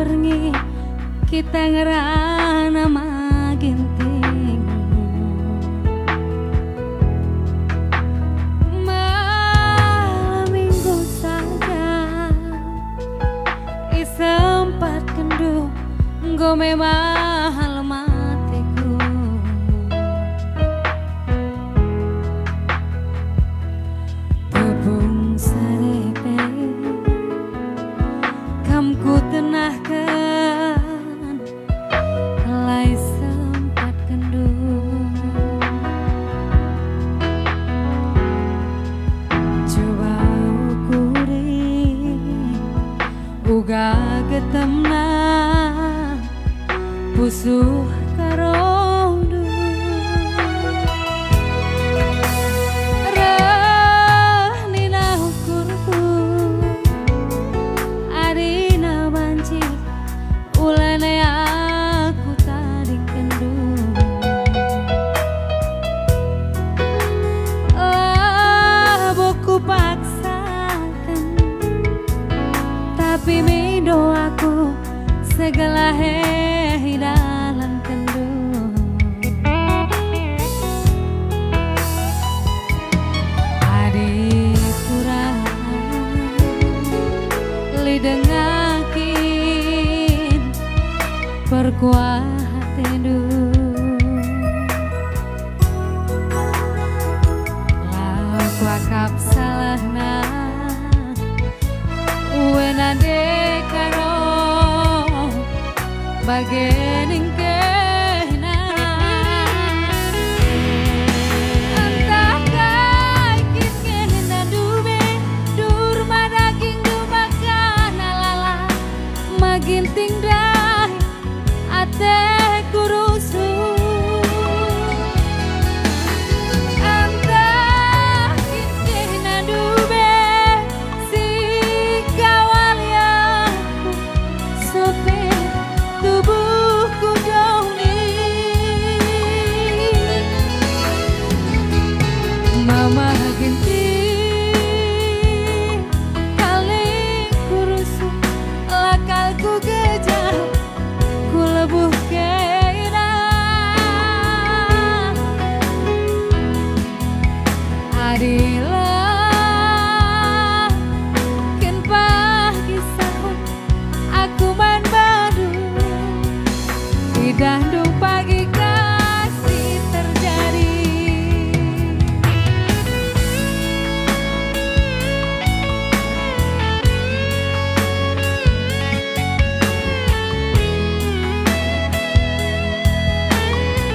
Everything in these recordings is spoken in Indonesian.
pergi kita ngerana maginting malam minggu saja isempat kendu nggo memang matiku tepung sarepe kamku tenahkan lai sempat kendu coba ukuri uga getemna pusuh karondu nina ukurku adina banci ulane aku tadi kendu boku paksakan tapi mido aku segala dalam kendu adik kurang lidengakin perkuat tendu laku akap salahna wena dekaro bagening kena entah kaikit kena dube dur madaging dumakan alala magin tingdai ate kurusu entah kena dube si kawaliaku sope tubuhku joni mama ginti kali kurusu lakalku gejah ku lebuh kena adilah ken pagi sahur aku man badu Dahdu pagi kasih terjadi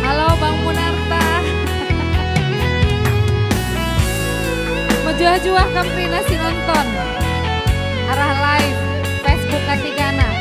halo Bang Munarta mejuah-juah kamprina si nonton arah live Facebook Katigana.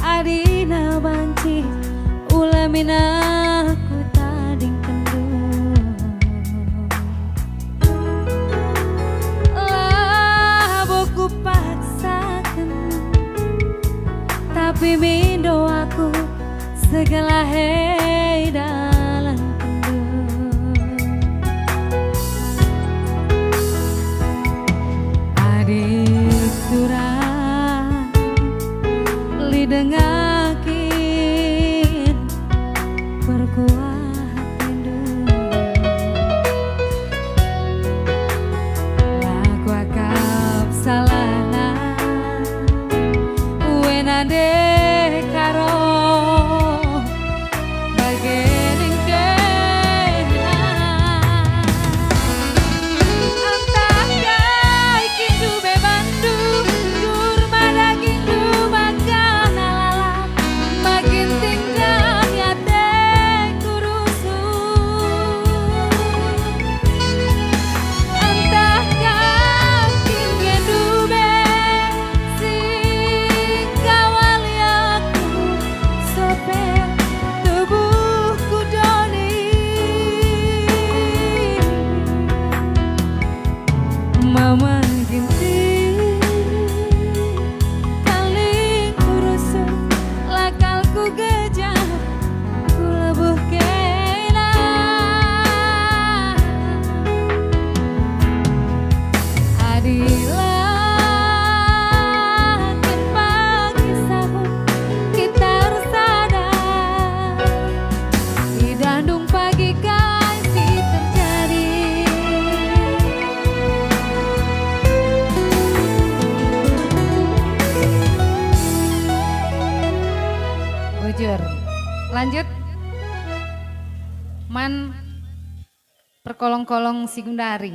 Adina banci ulamina ku tading kendu boku paksakan tapi mindo aku segala dalam kendu adik turang lidengakin perkuat tendu laku akap salahna wena dekaro bagian Man perkolong-kolong Sigundari.